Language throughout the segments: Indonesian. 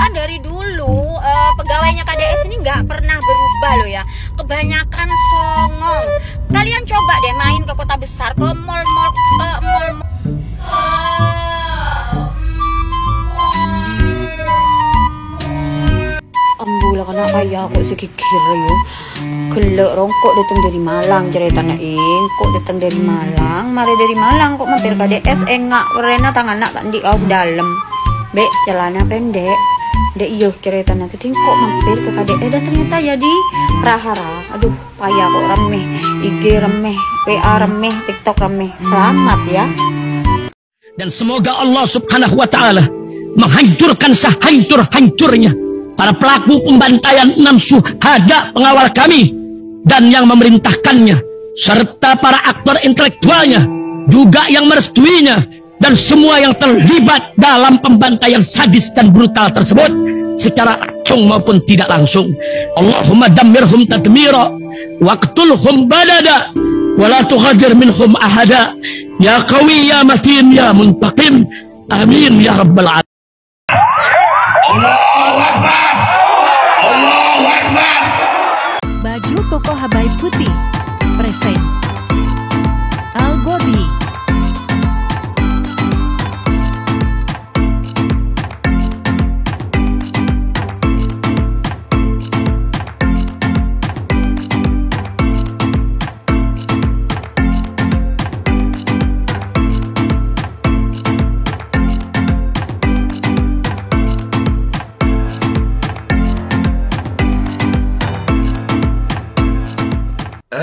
Perasaan dari dulu pegawainya KDS ini nggak pernah berubah loh ya. Kebanyakan songong. Kalian coba deh main ke kota besar, ke mall-mall, ke mall. Ambulah kena ayah kok sekikir yo. Gelek rongkok datang dari Malang ceritanya kok datang dari Malang, mari dari Malang kok mampir KDS enggak rena tangan nak kan di aus dalam. Bek jalannya pendek. Dek iyo ceritanya tadi kok mampir ke KDS dan ternyata ya di Prahara. Aduh, payah kok remeh. IG remeh, WA remeh, TikTok remeh. Selamat ya. Dan semoga Allah Subhanahu wa taala menghancurkan sehancur-hancurnya para pelaku pembantaian 6 syuhada pengawal kami dan yang memerintahkannya, serta para aktor intelektualnya juga yang merestuinya, dan semua yang terlibat dalam pembantaian sadis dan brutal tersebut secara langsung maupun tidak langsung. Allahumma dammirhum tadmira waqtulhum badada wa la tughadir minhum ahada ya qawi ya matin ya muntaqim amin ya rabbal alamin. Allahu Akbar. Allahu Akbar. Baju koko Habaib putih present Al-Godi.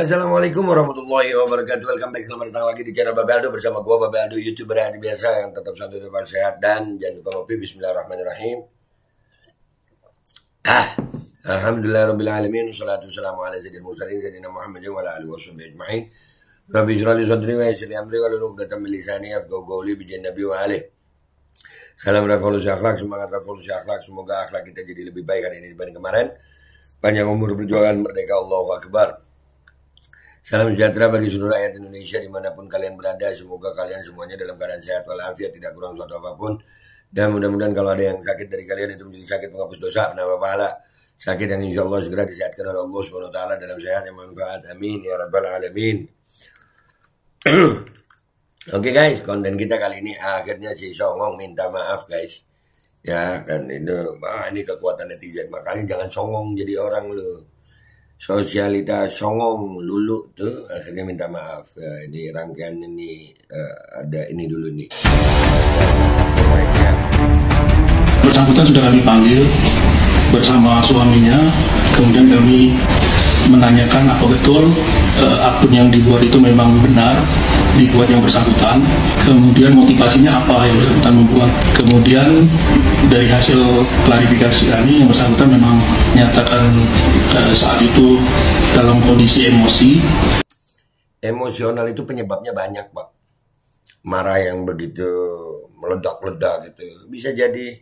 Assalamualaikum warahmatullahi wabarakatuh. Welcome back, selamat datang lagi di channel Babe Aldo bersama gua Babe Aldo, YouTuber yang biasa yang tetap santai dan sehat, dan jangan lupa ngopi. Bismillahirrahmanirrahim. Alhamdulillahirabbil alamin, wassalatu wassalamu ala sayyidil mursalin sayyidina Muhammadin wa ala alihi washabihi ajmain. Rabbi shrah li sadri wa yassir li amri wahlul 'uqdatam min lisani yafqahu qawli bi nabi wa alihi. Salam revolusi akhlak, semangat revolusi akhlak. Semoga akhlak kita jadi lebih baik hari ini dibanding kemarin. Panjang umur berjuangan merdeka, Allahu Akbar. Salam sejahtera bagi seluruh rakyat Indonesia dimanapun kalian berada. Semoga kalian semuanya dalam keadaan sehat walafiat, tidak kurang suatu apapun. Dan mudah-mudahan kalau ada yang sakit dari kalian itu menjadi sakit penghapus dosa, penambah pahala. Sakit yang insya Allah segera disehatkan oleh Allah SWT dalam sehat yang manfaat. Amin ya rabbal alamin. Oke guys, konten kita kali ini akhirnya si songong minta maaf guys. Ya kan ini kekuatan netizen. Makanya jangan songong jadi orang lu. Sosialitas songong lulu tuh akhirnya minta maaf. Ya, ini rangkaian ini ada ini dulu nih. Bersangkutan sudah kami panggil bersama suaminya, kemudian kami menanyakan apa betul akun yang dibuat itu memang benar dibuat yang bersangkutan, kemudian motivasinya apa yang bersangkutan membuat. Kemudian dari hasil klarifikasi kami, yang bersangkutan memang menyatakan saat itu dalam kondisi emosi. Emosional itu penyebabnya banyak, Pak. Marah yang begitu meledak-ledak gitu, bisa jadi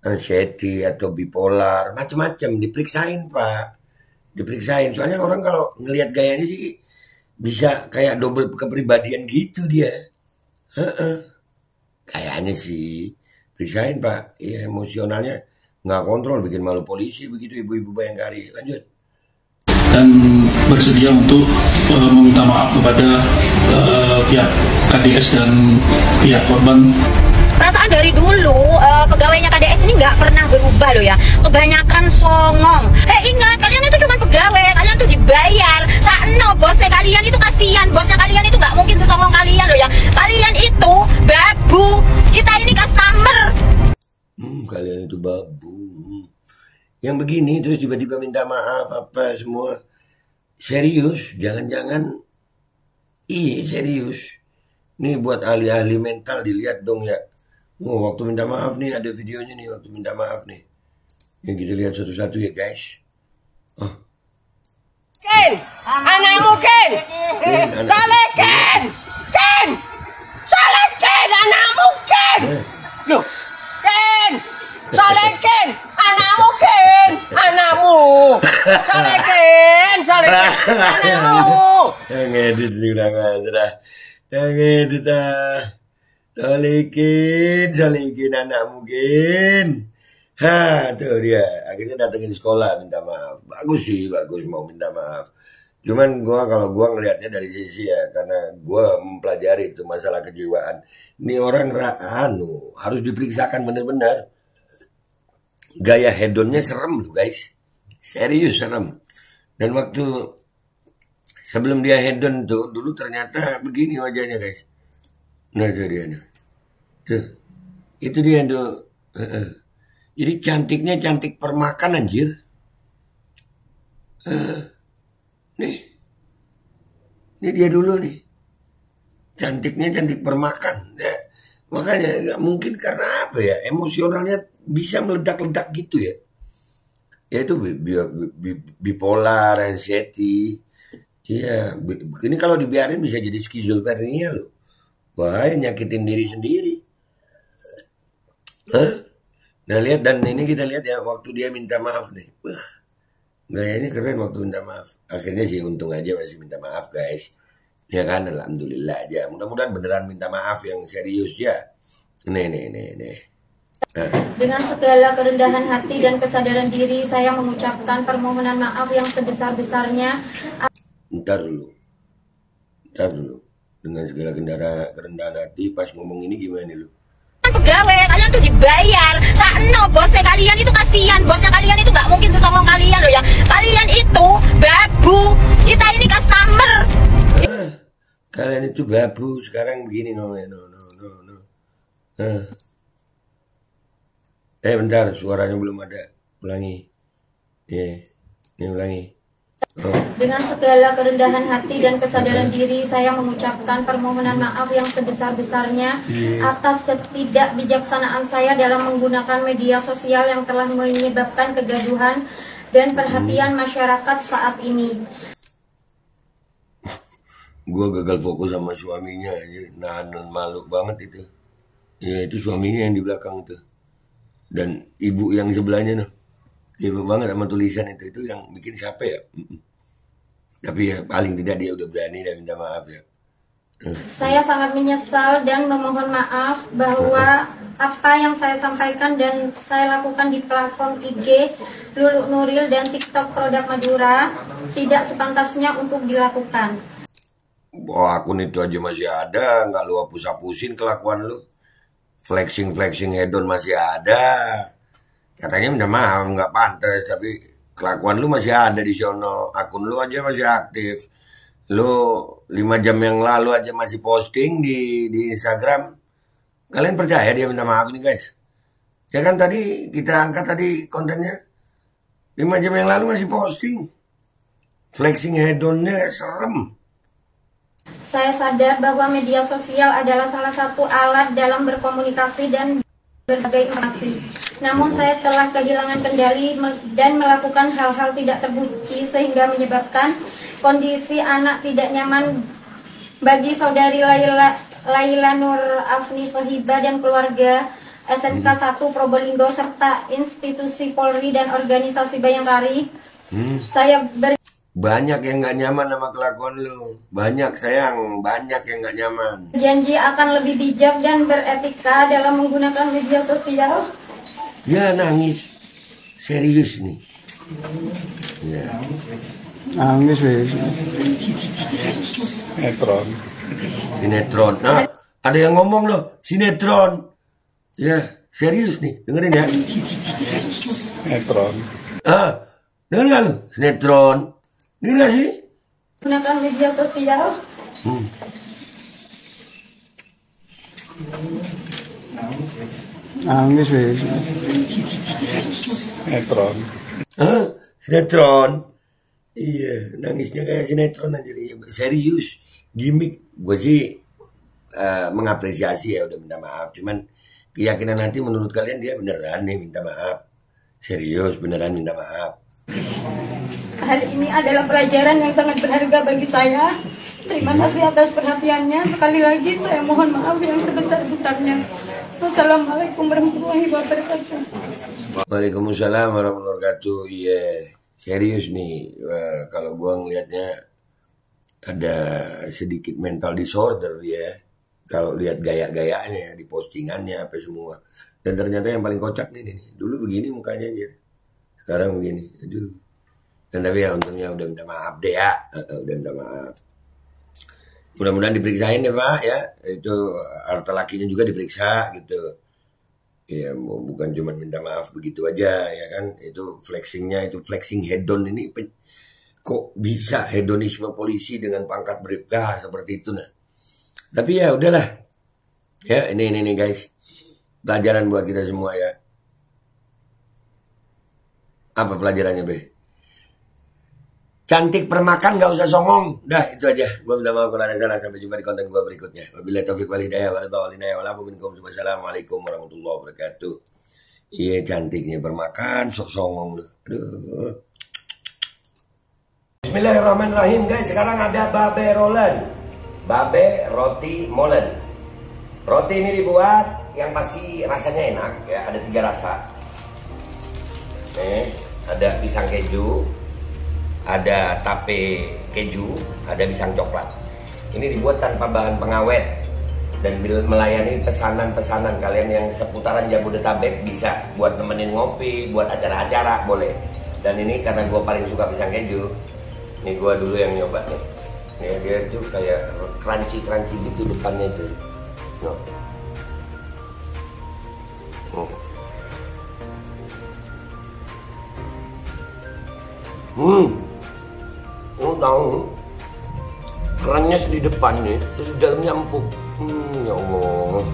anxiety atau bipolar, macam-macam. Diperiksain, Pak. Diperiksain, soalnya orang kalau ngelihat gayanya sih bisa kayak double kepribadian gitu dia. Kayaknya sih. Periksain Pak. Iya, emosionalnya nggak kontrol, bikin malu polisi begitu ibu-ibu Bayangkari. Lanjut. Dan bersedia untuk meminta maaf kepada pihak KDS dan pihak korban. Perasaan dari dulu pegawainya KDS ini nggak pernah berubah loh ya. Kebanyakan songong. Ingat, kalian itu cuma pegawai, kalian tuh dibayar. Sakno bosnya kalian itu kasihan, bosnya kalian itu nggak mungkin sesongong kalian loh ya. Kalian itu babu, kita ini customer. Kalian itu babu. Yang begini terus tiba-tiba minta maaf apa semua. Serius, jangan-jangan. Iya serius. Nih buat ahli-ahli mental dilihat dong ya. Waktu minta maaf nih, ada videonya nih waktu minta maaf nih. Yang kita lihat satu-satu ya guys. Ken, anakmu Ken, soleh Ken, soleh Ken, anakmu Ken. Loh, Ken, soleh Ken, anakmu Ken, anakmu. Soleh Ken, anakmu. Yang edit sudah nggak yang edit solekin anakmu Ken. Tuh dia. Akhirnya datengin sekolah minta maaf. Bagus sih, bagus mau minta maaf. Cuman kalau gua ngelihatnya dari sisi ya, karena gua mempelajari itu masalah kejiwaan. Ini orang harus diperiksakan bener-bener. Gaya hedonnya serem loh guys. Serius serem. Dan waktu sebelum dia hedon tuh, dulu ternyata begini wajahnya guys. Nah itu dia nih. Tuh. Itu dia tuh. Jadi cantiknya cantik permakan anjir. Nih. Ini dia dulu nih. Cantiknya cantik permakan. Ya. Makanya gak mungkin karena apa ya. Emosionalnya bisa meledak-ledak gitu ya. Ya itu bipolar, anxiety. Iya. Ini kalau dibiarin bisa jadi skizofrenia loh. Bahaya nyakitin diri sendiri. Nah lihat, dan ini kita lihat ya waktu dia minta maaf nih. Gayanya keren waktu minta maaf. Akhirnya sih untung aja masih minta maaf guys. Ya kan, alhamdulillah aja. Mudah-mudahan beneran minta maaf yang serius ya. Nih. Nah. Dengan segala kerendahan hati dan kesadaran diri, saya mengucapkan permohonan maaf yang sebesar-besarnya. Ntar dulu. Dengan segala kerendahan hati, pas ngomong ini gimana lu? Pegawai kalian tuh dibayar. Sakno bosnya kalian itu kasihan. Bosnya kalian itu nggak mungkin sesongong kalian loh ya. Kalian itu babu. Kita ini customer. Kalian itu babu. Sekarang begini ngomongnya. No. Bentar, suaranya belum ada. Ulangi. Ini ulangi. Dengan segala kerendahan hati dan kesadaran diri, saya mengucapkan permohonan maaf yang sebesar-besarnya atas ketidakbijaksanaan saya dalam menggunakan media sosial yang telah menyebabkan kegaduhan dan perhatian masyarakat saat ini. Gue gagal fokus sama suaminya, nahan malu banget itu. Ya itu suaminya yang di belakang tuh. Dan ibu yang sebelahnya tuh. Hebat banget sama tulisan itu yang bikin siapa ya? Tapi ya paling tidak dia udah berani dan minta maaf ya. Saya sangat menyesal dan memohon maaf bahwa apa yang saya sampaikan dan saya lakukan di platform IG Lulu Nuril dan TikTok Produk Madura tidak sepantasnya untuk dilakukan. Akun itu aja masih ada, nggak lu hapus-hapusin kelakuan lu. Flexing hedon masih ada. Katanya minta maaf nggak pantas, tapi kelakuan lu masih ada di sono. Akun lu aja masih aktif. Lu 5 jam yang lalu aja masih posting di Instagram. Kalian percaya dia minta maaf ini guys? Ya kan tadi kita angkat tadi kontennya. 5 jam yang lalu masih posting. Flexing hedonnya serem. Saya sadar bahwa media sosial adalah salah satu alat dalam berkomunikasi dan berbagai informasi. Namun saya telah kehilangan kendali dan melakukan hal-hal tidak terpuji sehingga menyebabkan kondisi anak tidak nyaman bagi saudari Laila Nur Afni Sohiba dan keluarga SMK 1 Probolinggo serta institusi Polri dan organisasi Bayangkari. Banyak yang nggak nyaman sama kelakuan lu. Banyak sayang, banyak yang nggak nyaman. Janji akan lebih bijak dan beretika dalam menggunakan media sosial. Ya nangis. Serius nih. Ya. Nangis wes. Sinetron. Nah, ada yang ngomong loh, sinetron. Ya, serius nih. Dengerin ya. Sinetron. Denger nggak lu? Sinetron. Denger nggak sih? Gunakan media sosial. Nangis wes. Sinetron. Sinetron. Iya, nangisnya kayak sinetron aja. Serius, gimmick. Gue sih mengapresiasi ya udah minta maaf. Cuman keyakinan nanti menurut kalian dia beneran nih minta maaf. Serius beneran minta maaf. Hari ini adalah pelajaran yang sangat berharga bagi saya. Terima kasih atas perhatiannya. Sekali lagi saya mohon maaf yang sebesar-besarnya. Wassalamualaikum warahmatullahi wabarakatuh. Waalaikumsalam warahmatullahi wabarakatuh. Iya, serius nih. Kalau gua ngelihatnya ada sedikit mental disorder ya. Kalau lihat gaya-gayanya di postingannya apa semua. Dan ternyata yang paling kocak nih. Dulu begini mukanya aja. Sekarang begini. Aduh. Dan tapi ya untungnya udah minta maaf deh ya. Udah minta maaf. Mudah-mudahan diperiksain ya Pak ya. Itu harta lakinya juga diperiksa gitu. Ya bukan cuma minta maaf begitu aja ya kan. Itu flexingnya, itu flexing hedon ini. Kok bisa hedonisme polisi dengan pangkat bribka seperti itu nah. Tapi ya udahlah. Ya ini guys. Pelajaran buat kita semua ya. Apa pelajarannya Be? Cantik permakan gak usah songong. Dah itu aja. Gue minta maaf kalau ada salah. Sampai jumpa di konten gue berikutnya. Wabillahi taufiq wal hidayah. Wassalamualaikum warahmatullahi wabarakatuh. Iya cantiknya permakan sok songong lu. Aduh. Bismillahirrahmanirrahim guys. Sekarang ada babe rolen. Babe roti molen. Roti ini dibuat yang pasti rasanya enak ya, ada 3 rasa. Nih, ada pisang keju, ada tape keju, ada pisang coklat. Ini dibuat tanpa bahan pengawet dan melayani pesanan-pesanan kalian yang seputaran Jabodetabek, bisa buat nemenin ngopi, buat acara-acara boleh. Dan ini karena gue paling suka pisang keju, nih gue dulu yang nyoba nih. Nih dia tuh kayak crunchy gitu depannya tuh. No. Tahu kerannya di depan nih, terus di dalamnya empuk. Ya Allah.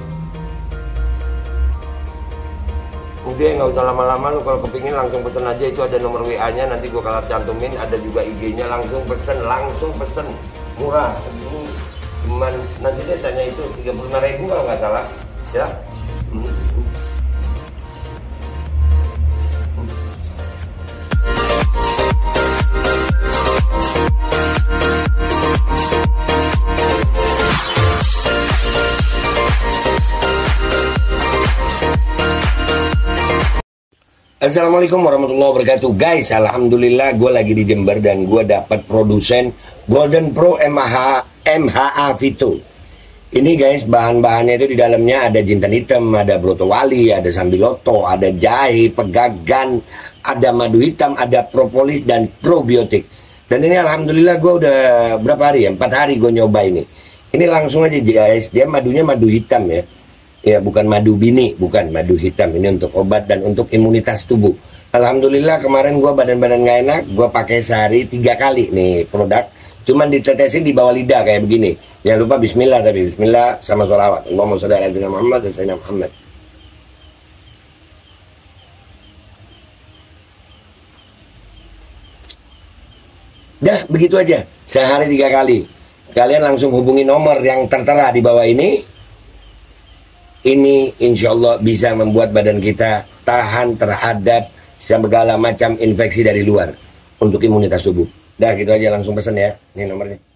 Udah nggak usah lama-lama lu, kalau kepingin langsung pesen aja, itu ada nomor WA-nya, nanti gua kalau cantumin, ada juga IG-nya, langsung pesen, murah. Cuman nanti dia tanya itu 35.000 kalau nggak salah, ya. Assalamualaikum warahmatullahi wabarakatuh. Guys, alhamdulillah gue lagi di Jember dan gue dapat produsen Golden Pro MHA Vito. Ini guys, bahan-bahannya itu di dalamnya ada jintan hitam, ada broto wali, ada sambiloto, ada jahe, pegagan, ada madu hitam, ada propolis dan probiotik. Dan ini alhamdulillah gue udah berapa hari ya? 4 hari gue nyoba ini. Ini langsung aja guys, dia madunya madu hitam ya. Ya bukan madu bini, bukan madu hitam. Ini untuk obat dan untuk imunitas tubuh. Alhamdulillah kemarin gue badan-badan gak enak, gue pakai sehari 3 kali nih produk. Cuman ditetesin di bawah lidah kayak begini. Jangan lupa bismillah, tapi bismillah sama sholawat. Allahumma sholli ala sayyidina Muhammad dan sayyidina Muhammad. Dah begitu aja, sehari 3 kali. Kalian langsung hubungi nomor yang tertera di bawah ini. Ini insya Allah bisa membuat badan kita tahan terhadap segala macam infeksi dari luar untuk imunitas tubuh. Dah gitu aja, langsung pesan ya. Ini nomornya.